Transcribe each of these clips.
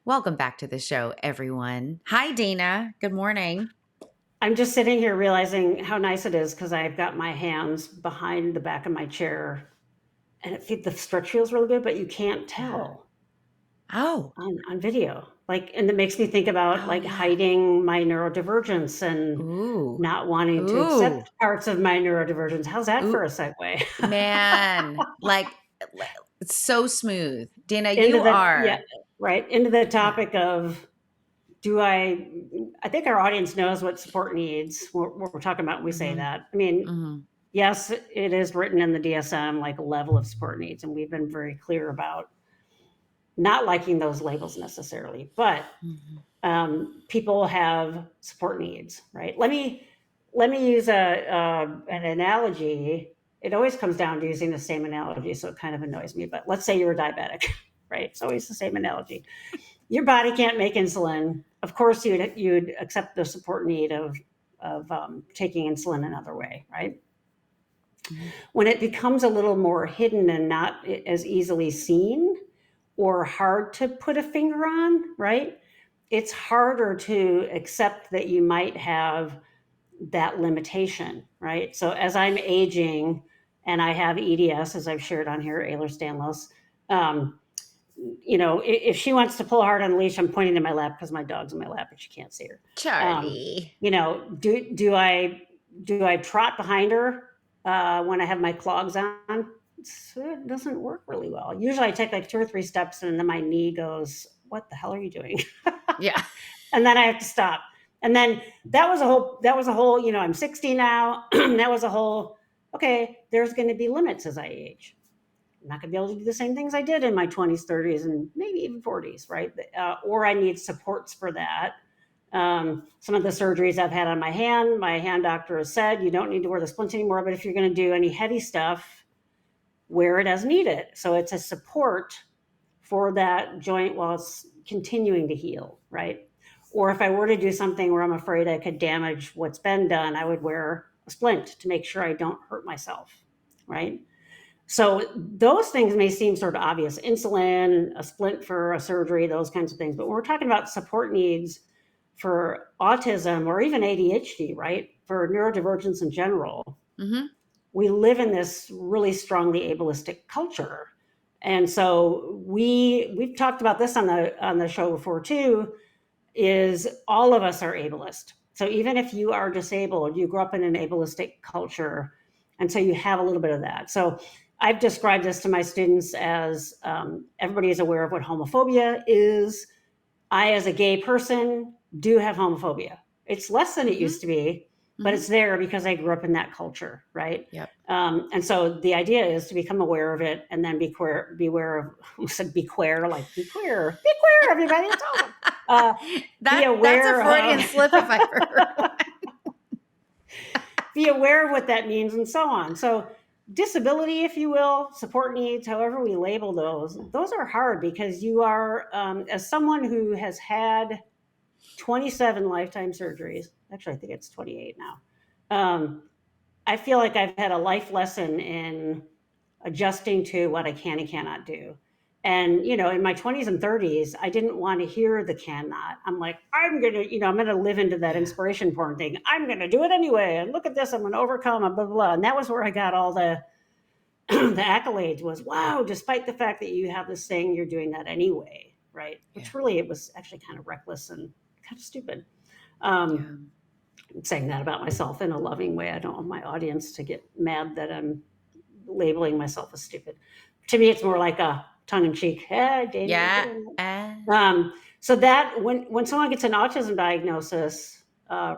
Welcome back to the show, everyone. Hi, Dana. Good morning. I'm just sitting here realizing how nice it is because I've got my hands behind the back of my chair, and the stretch feels really good, but you can't tell Oh, on video. And it makes me think about yeah. hiding my neurodivergence and Ooh. not wanting to accept parts of my neurodivergence. How's that for a segue? Man, it's so smooth. Dana, Into you the are. right into the topic of I think our audience knows what support needs. What we're talking about when we say that. I mean, yes, it is written in the DSM, like a level of support needs, and we've been very clear about not liking those labels necessarily, but people have support needs, right? Let me use an analogy. It always comes down to using the same analogy, so it kind of annoys me. But let's say you're a diabetic, right? It's always the same analogy. Your body can't make insulin. Of course, you'd accept the support need of taking insulin another way, right? When it becomes a little more hidden and not as easily seen or hard to put a finger on, right? It's harder to accept that you might have that limitation, right? So as I'm aging and I have EDS, as I've shared on here, Ehlers-Danlos, if she wants to pull hard on the leash, I'm pointing to my lap because my dog's in my lap and she can't see her. Charlie. Do I trot behind her when I have my clogs on? It doesn't work really well. Usually I take like 2 or 3 steps and then my knee goes, what the hell are you doing? Yeah. And then I have to stop. And then that was a whole, I'm 60 now. That was a whole, okay, there's going to be limits as I age. I'm not going to be able to do the same things I did in my 20s, 30s, and maybe even 40s, right? Or I need supports for that. Some of the surgeries I've had on my hand doctor has said, you don't need to wear the splint anymore, but if you're going to do any heavy stuff, wear it as needed. So it's a support for that joint while it's continuing to heal, right? Or if I were to do something where I'm afraid I could damage what's been done, I would wear a splint to make sure I don't hurt myself, right? So those things may seem sort of obvious, insulin, a splint for a surgery, those kinds of things. But when we're talking about support needs for autism or even ADHD, right, for neurodivergence in general, we live in this really strongly ableistic culture. And so we've talked about this on the show before too, is all of us are ableist. So even if you are disabled, you grew up in an ableistic culture, and so you have a little bit of that. So I've described this to my students as everybody is aware of what homophobia is. I, as a gay person, do have homophobia. It's less than it used to be, but it's there because I grew up in that culture, right? Yep. And so the idea is to become aware of it and then beware of, I said be queer, everybody. It's awesome. Be aware that's a Freudian slip if I've heard one. Be aware of what that means and so on. So disability, if you will, support needs, however we label those are hard because you are, as someone who has had 27 lifetime surgeries, actually I think it's 28 now, I feel like I've had a life lesson in adjusting to what I can and cannot do. And, in my 20s and 30s, I didn't want to hear the cannot. I'm like, I'm going to live into that inspiration porn thing. I'm going to do it anyway. And look at this, I'm going to overcome, blah, blah, blah. And that was where I got all the accolades was, wow, despite the fact that you have this thing, you're doing that anyway, right? Which really, it was actually kind of reckless and kind of stupid. I'm saying that about myself in a loving way. I don't want my audience to get mad that I'm labeling myself as stupid. To me, it's more like a tongue-in-cheek, hey, Dana. So that when someone gets an autism diagnosis,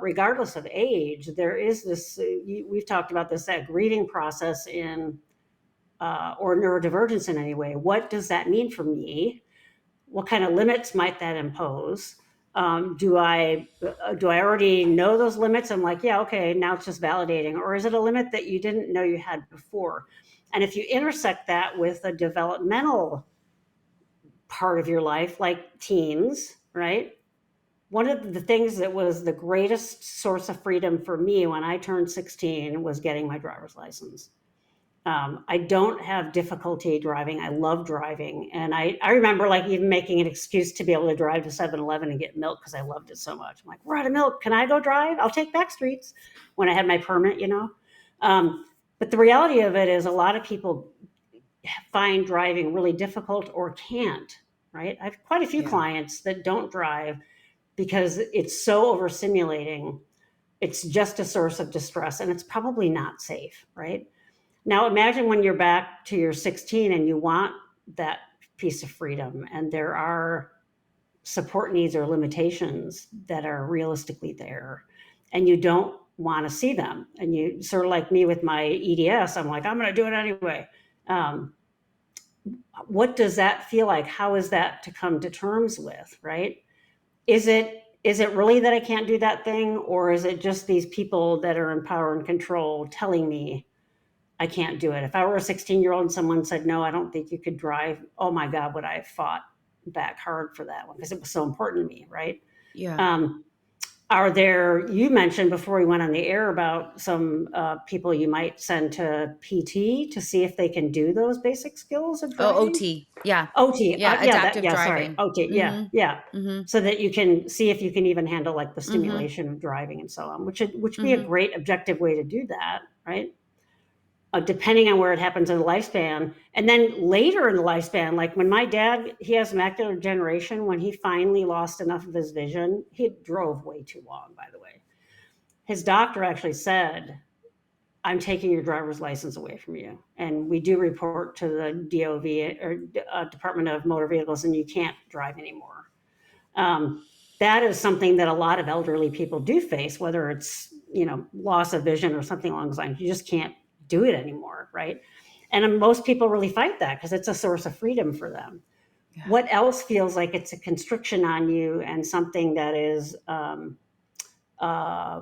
regardless of age, there is this, we've talked about this, that grieving process or neurodivergence in any way. What does that mean for me? What kind of limits might that impose? Do I already know those limits? I'm like, yeah, okay, now it's just validating. Or is it a limit that you didn't know you had before? And if you intersect that with a developmental part of your life, like teens, right? One of the things that was the greatest source of freedom for me when I turned 16 was getting my driver's license. I don't have difficulty driving. I love driving. And I remember like even making an excuse to be able to drive to 7-Eleven and get milk because I loved it so much. I'm like, we're out of milk. Can I go drive? I'll take back streets when I had my permit, you know? But the reality of it is a lot of people find driving really difficult or can't, right? I have quite a few Yeah. clients that don't drive because it's so overstimulating. It's just a source of distress and it's probably not safe, right? Now imagine when you're back to your 16 and you want that piece of freedom and there are support needs or limitations that are realistically there and you don't want to see them. And you sort of like me with my EDS, I'm like, I'm going to do it anyway. What does that feel like? How is that to come to terms with, right? Is it really that I can't do that thing, or is it just these people that are in power and control telling me I can't do it? If I were a 16-year-old and someone said, no, I don't think you could drive, oh my God, would I have fought back hard for that one because it was so important to me, right? Yeah. Are there, you mentioned before we went on the air about some people you might send to PT to see if they can do those basic skills of Oh, driving? OT. Yeah. OT, Yeah. Adaptive sorry, driving. OT, yeah, Mm-hmm. yeah. Mm-hmm. So that you can see if you can even handle like the Mm-hmm. stimulation of driving and so on, which would be a Mm-hmm. great objective way to do that, right? Depending on where it happens in the lifespan. And then later in the lifespan, like when my dad, he has macular degeneration, when he finally lost enough of his vision, he drove way too long, by the way. His doctor actually said, I'm taking your driver's license away from you. And we do report to the DOV or Department of Motor Vehicles, and you can't drive anymore. That is something that a lot of elderly people do face, whether it's, loss of vision or something along those lines. You just can't do it anymore, right? And most people really fight that because it's a source of freedom for them. Yeah. What else feels like it's a constriction on you and something that is uh,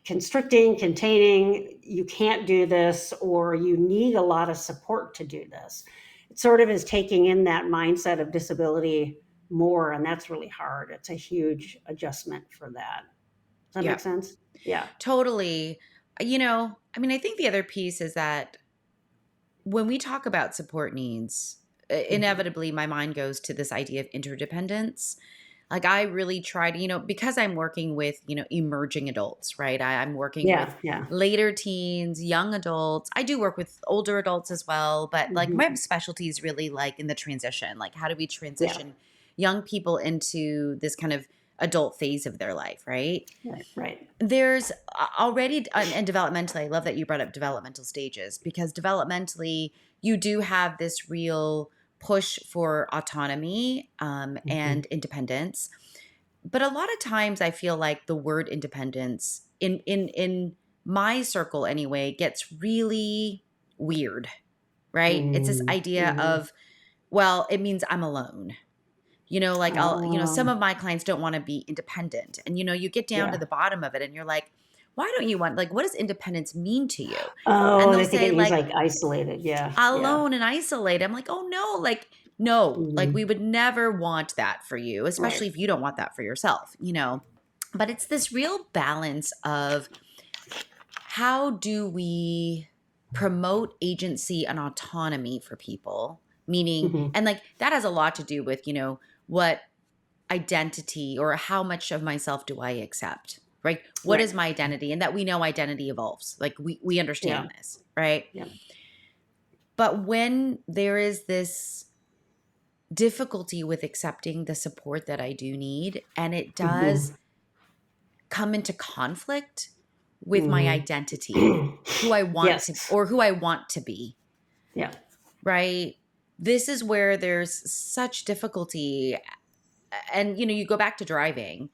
constricting, containing, you can't do this, or you need a lot of support to do this? It sort of is taking in that mindset of disability more, and that's really hard. It's a huge adjustment for that. Does that Yeah. make sense? Yeah. Totally. I think the other piece is that when we talk about support needs, inevitably my mind goes to this idea of interdependence. Like I really try to, because I'm working with, emerging adults, right? I'm working Yeah. with Yeah. later teens, young adults. I do work with older adults as well, but like my specialty is really like in the transition. Like how do we Yeah. transition young people into this kind of adult phase of their life, right? Right. Right. There's already, and developmentally, I love that you brought up developmental stages because developmentally, you do have this real push for autonomy and independence. But a lot of times I feel like the word independence in my circle anyway gets really weird, right? It's this idea of, well, it means I'm alone. Like some of my clients don't want to be independent. And, you get down to Yeah. the bottom of it and you're like, why don't you want, like, what does independence mean to you? And Oh, they'll I think say, it means like, like isolated. Yeah. Yeah. alone and isolated. I'm like, oh, no, like, no, like, we Mm. would never want that for you, Right. especially if you don't want that for yourself. But it's this real balance of how do we promote agency and autonomy for people? Meaning, Mm-hmm. and like, that has a lot to do with, what identity or how much of myself do I accept, right? What Right. is my identity? And that we know identity evolves. Like we Yeah. understand this, right? Yeah. But when there is this difficulty with accepting the support that I do need, and it does Mm-hmm. come into conflict with my identity, Mm. who I want to, Yes. or who I want to be, Yeah. right? This is where there's such difficulty. And, you go back to driving.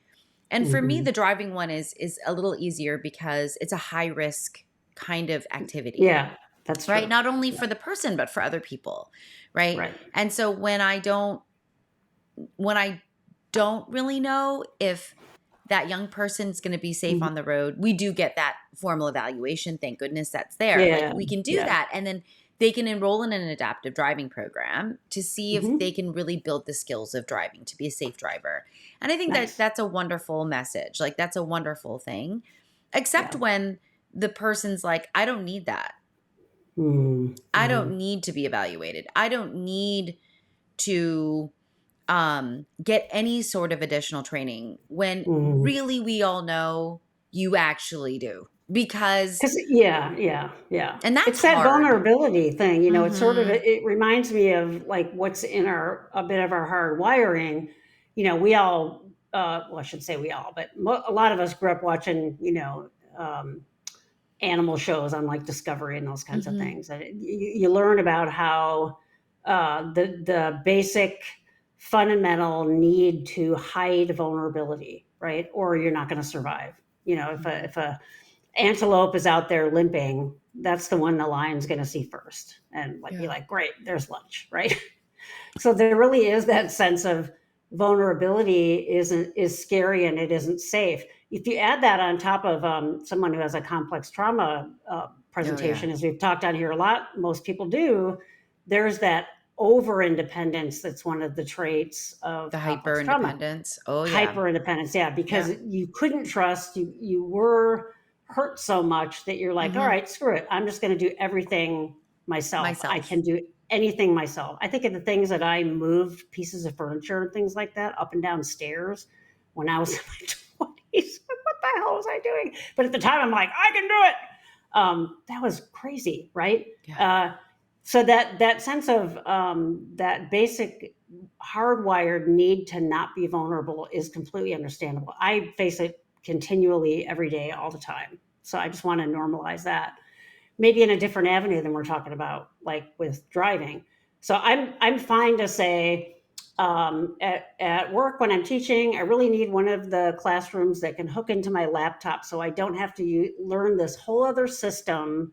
And for me, Mm-hmm. the driving one is a little easier because it's a high risk kind of activity, Yeah. That's right? true. Not only Yeah. for the person, but for other people, right? Right. And so when I don't really know if that young person's going to be safe Mhm. on the road, we do get that formal evaluation. Thank goodness that's there. Like Yeah. we can do Yeah. that. And then they can enroll in an adaptive driving program to see if Mm-hmm. they can really build the skills of driving to be a safe driver. And I think that Nice. that's a wonderful message. Like, that's a wonderful thing, except Yeah. when the person's like, I don't need that. I Mm-hmm. don't need to be evaluated. I don't need to get any sort of additional training, when Mm-hmm. really we all know you actually do, because, Because yeah. and that's It's that hard. vulnerability thing, it's sort of, Mm-hmm. it reminds me of like what's in a bit of our hard wiring. We all, well, I should say we all, but a lot of us grew up watching, um, animal shows on like Discovery and those kinds of Mm-hmm. things. And you learn about how the basic fundamental need to hide vulnerability, right? Or you're not going to survive. Mm-hmm. If a antelope is out there limping, that's the one the lion's going to see first, and like be Yeah. like, great, there's lunch, right? So there really is that sense of vulnerability is scary and it isn't safe. If you add that on top of someone who has a complex trauma Oh yeah. presentation, as we've talked on here a lot, most people do, there's that over independence that's one of the traits of The hyper complex trauma. independence. Oh yeah. Hyper independence, yeah, Yeah. because you couldn't trust, you were hurt so much that you're like, all Mm-hmm. right, screw it, I'm just going to do everything myself. I Myself. can do anything myself. I think of the things that I moved pieces of furniture and things like that up and down stairs when I was in my 20s. What the hell was I doing? But at the time, I'm like, I can do it. That was crazy, right? Yeah. So that sense of that basic hardwired need to not be vulnerable is completely understandable. I face it continually every day, all the time. So I just want to normalize that, maybe in a different avenue than we're talking about, like with driving. So I'm fine to say, at work when I'm teaching, I really need one of the classrooms that can hook into my laptop, so I don't have to learn this whole other system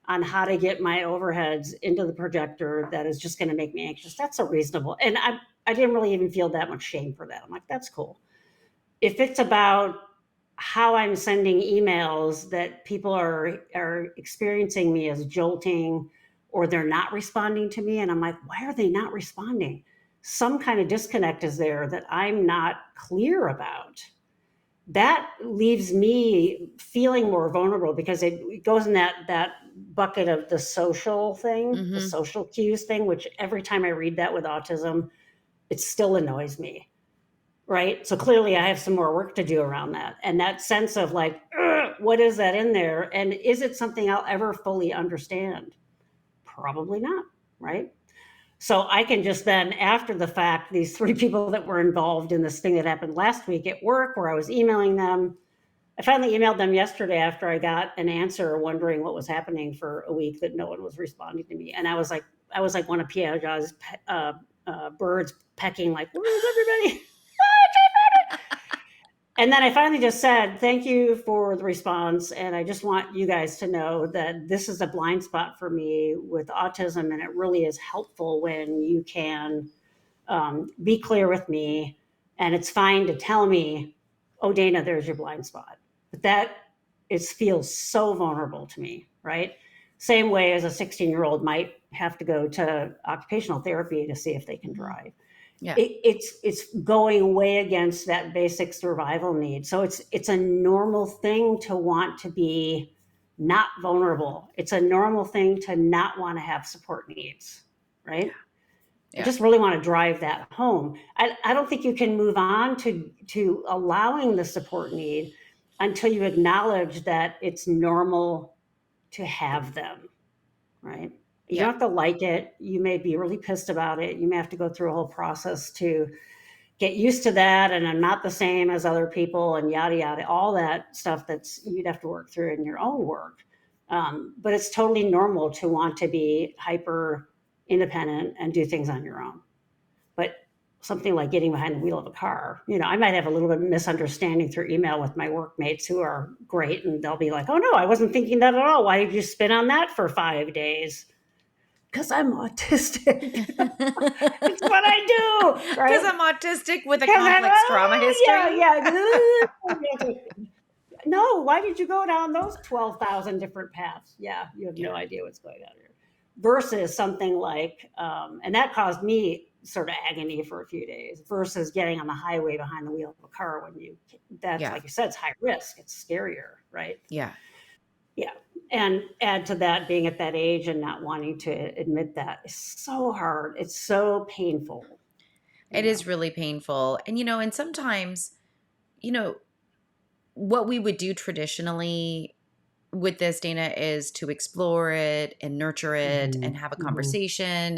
on how to get my overheads into the projector that is just going to make me anxious. That's so reasonable, and I didn't really even feel that much shame for that. I'm like, that's cool. If it's about how I'm sending emails that people are experiencing me as jolting, or they're not responding to me, and I'm like, why are they not responding? Some kind of disconnect is there that I'm not clear about. That leaves me feeling more vulnerable, because it goes in that bucket of the social thing, the Mm-hmm. social cues thing, which every time I read that with autism, it still annoys me, right? So clearly I have some more work to do around that. And that sense of like, what is that in there? And is it something I'll ever fully understand? Probably not, right? So I can just then, after the fact, these three people that were involved in this thing that happened last week at work where I was emailing them, I finally emailed them yesterday after I got an answer wondering what was happening for a week that no one was responding to me. And I was like one of Piaget's birds pecking, like, where's everybody? And then I finally just said, thank you for the response. And I just want you guys to know that this is a blind spot for me with autism. And it really is helpful when you can be clear with me. And it's fine to tell me, oh, Dana, there's your blind spot. But that feels so vulnerable to me, right? Same way as a 16-year-old might have to go to occupational therapy to see if they can Mm-hmm. drive. Yeah. It's going way against that basic survival need. So it's a normal thing to want to be not vulnerable. It's a normal thing to not want to have support needs, right? I Yeah. just really want to drive that home. I don't think you can move on to allowing the support need until you acknowledge that it's normal to have them, right? You Yeah. don't have to like it. You may be really pissed about it. You may have to go through a whole process to get used to that, and I'm not the same as other people, and yada yada, all that stuff that's you'd have to work through in your own work. But it's totally normal to want to be hyper independent and do things on your own. But something like getting behind the wheel of a car, I might have a little bit of misunderstanding through email with my workmates who are great, and they'll be like, oh no, I wasn't thinking that at all. Why did you spin on that for 5 days? Because I'm autistic. It's what I do, Because right? I'm autistic with a Because I'm, complex trauma history. yeah. No, why did you go down those 12,000 different paths? Yeah, you have no Yeah. idea what's going on here. versus something like, and that caused me sort of agony for a few days, versus getting on the highway behind the wheel of a car when that's Yeah. like you said, it's high risk, it's scarier, right? Yeah. Yeah. And add to that, being at that age and not wanting to admit that is so hard. It's so painful, you It is know? really painful. And, and sometimes, you know, what we would do traditionally with this, Dana, is to explore it and nurture it Mm-hmm. and have a Mm-hmm. conversation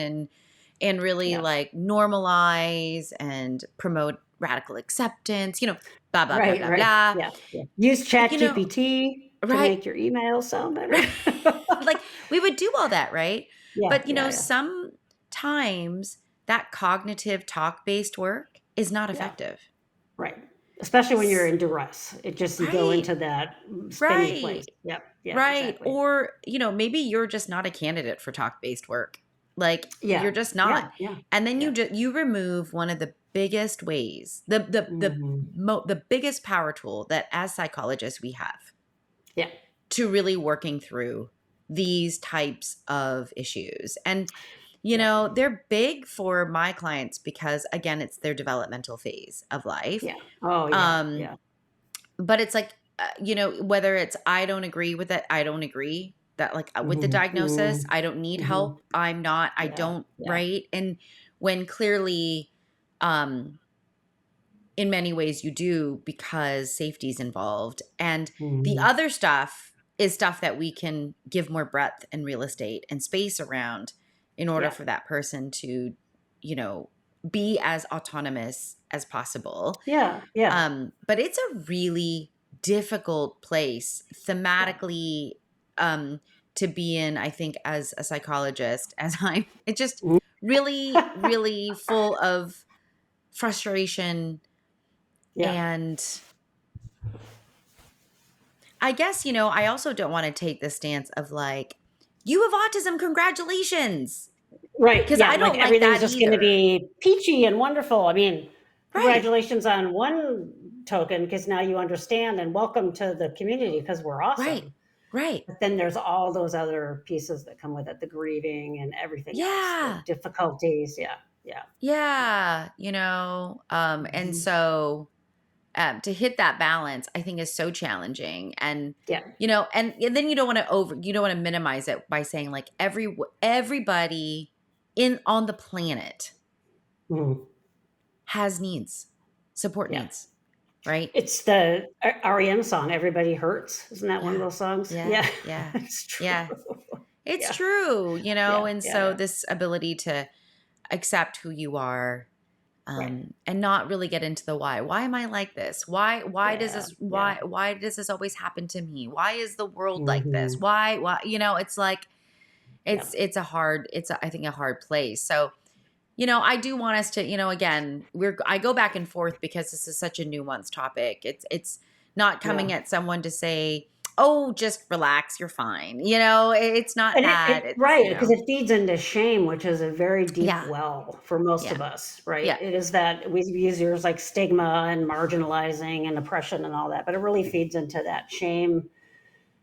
and really Yeah. like normalize and promote radical acceptance, blah, blah, blah, Right. blah, Right. blah. Yeah. Yeah. Use But, Chat GPT to right, make your emails sound better. right. Like we would do all that, right? Yeah. But, Yeah. Yeah. sometimes that cognitive talk based work is not Yeah. effective. Right. Especially when you're S- in duress. It just, you go Right, into that spinny place. right. Yep. Yeah. Right. Exactly. Or, maybe you're just not a candidate for talk-based work. Like you're Yeah. just Yeah. not. Yeah. And then Yeah. you remove one of the biggest ways, Mm-hmm. the biggest power tool that as psychologists we have Yeah. to really working through these types of issues. And Yeah. they're big for my clients because again, it's their developmental phase of life. Yeah. Oh, yeah. Um Yeah. but it's like whether it's I don't agree with it, I don't agree that like with the Mhm, diagnosis, mhm, I don't need mhm. help, I Yeah, don't, yeah. right? And when clearly um in many ways you do, because safety's involved, and the Mhm. other stuff is stuff that we can give more breadth and real estate and space around in order Yeah, for that person to you know be as autonomous as possible. yeah, yeah, But it's a really difficult place yeah. thematically to be in, I think, as a psychologist, as I'm, it's just Mhm. really, really full of frustration. Yeah, And I guess, I also don't want to take the stance of like, you have autism, congratulations. right, Because yeah, I like don't like everything's that just gonna either. be peachy and wonderful. I mean, Right, congratulations on one token, because now you understand, and welcome to the community because 'cause we're right, awesome. right. But then there's all those other pieces that come with it, the grieving and everything else, the Yeah, difficulties. Yeah, yeah. yeah. And Mhm. so to hit that balance, I think is so challenging. And Yeah. and then you don't want to minimize it by saying like everybody in on the planet Mhm. has needs, support Yeah. needs, right? It's the REM song, "Everybody Hurts." Isn't that one of Yeah, those songs? yeah, Yeah, yeah, it's true. yeah. It's Yeah, true, yeah, and yeah, so yeah. this ability to accept who you are, Right. and not really get into the why. Why am I like this? Why does Yeah, this yeah. why does this always happen to me? Why is the world like this? Mhm. Why it's like Yeah, I think a hard place. So, I do want us to, again, I go back and forth because this is such a nuanced topic. It's not yeah. coming at someone to say, "Oh, just relax, you're fine." It's not And that. it It's, right, because it feeds into shame, which is a very deep yeah. well for most Yeah. of us, right? Yeah. It is that we use yours like stigma and marginalizing and oppression and all that, but it really feeds into that shame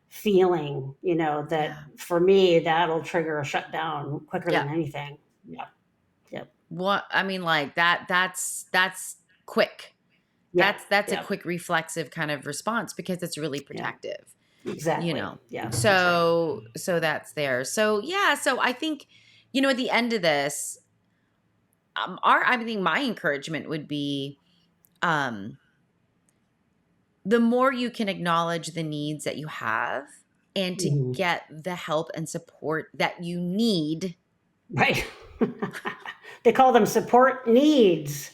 feeling, that Yeah. for me, that'll trigger a shutdown quicker Yeah. than anything. Yeah, yep, What I mean, like that's quick. yeah, That's a yeah, quick reflexive kind of response because it's really yeah. protective. you Exactly. know Yeah, exactly. so that's there. So yeah, so I think at the end of this, I think my encouragement would be, um the more you can acknowledge the needs that you have and to Mhm. get the help and support that you need, Right. They call them support needs,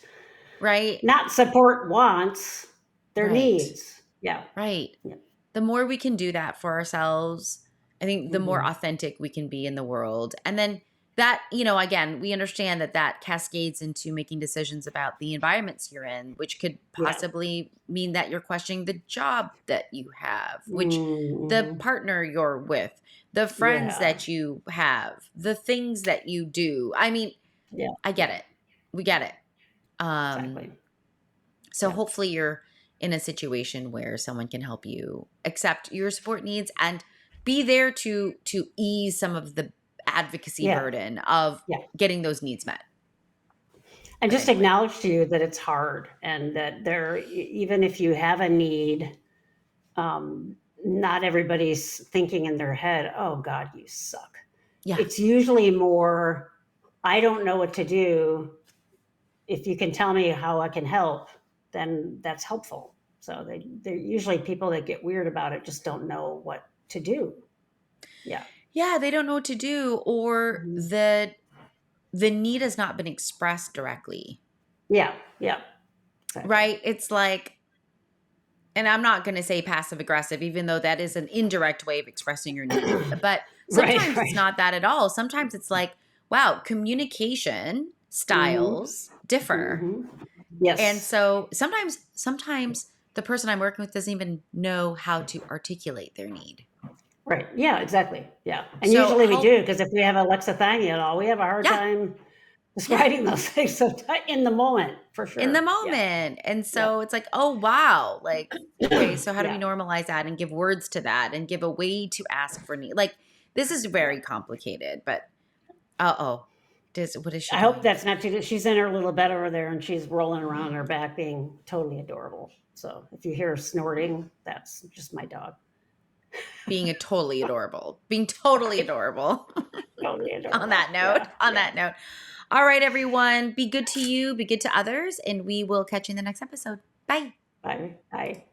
right, not support wants. They're right, needs. Yeah. right, Yeah. the more we can do that for ourselves, I think the more Mhm. authentic we can be in the world. And then that, again, we understand that that cascades into making decisions about the environments you're in, which could Yeah. possibly mean that you're questioning the job that you have, which the Mhm. partner you're with, the friends Yeah. that you have, the things that you do. I mean, Yeah. I get Yeah. it. We get Yeah. it. Um, Exactly. so Yeah. hopefully you're in a situation where someone can help you accept your support needs and be there to ease some of the advocacy Yeah. burden of Yeah. getting those needs met. And But just anyway, acknowledge to you that it's hard and that even if you have a need, not everybody's thinking in their head, oh God, you suck. yeah. It's usually more, I don't know what to do. If you can tell me how I can help, then that's helpful. So they're usually people that get weird about it just don't know what to do. Yeah. Yeah, they don't know what to do, or Mhm. the need has not been expressed directly. Yeah. Yeah. Exactly. Right? It's like, and I'm not going to say passive aggressive, even though that is an indirect way of expressing your need. But Right. sometimes it's Right. not that at all. Sometimes it's like, wow, communication Hmm. styles differ. Hmm. And Yes. so sometimes the person I'm working with doesn't even know how to articulate their need. Right. Yeah, exactly. Yeah. And So usually we help, do, because if we have alexithymia at all, we have a hard yeah, time yeah, describing those things. So in the moment, for in the sure. Yeah. moment. And Yeah. so it's like, oh, wow. Like, okay, so how do we Yeah. normalize that and give words to that and give a way to ask for need? Like, this is Yeah. very complicated, but uh-oh. What is she I hope doing? that's not too, she's in her little bed over there and she's rolling around on her back being totally adorable. So if you hear her snorting, that's just my dog. Being a totally adorable. Being totally Right. adorable. Totally On adorable. that note, Yeah. on Yeah. that note. All right, everyone. Be good to you, be good to others, and we will catch you in the next episode. Bye. Bye. Bye.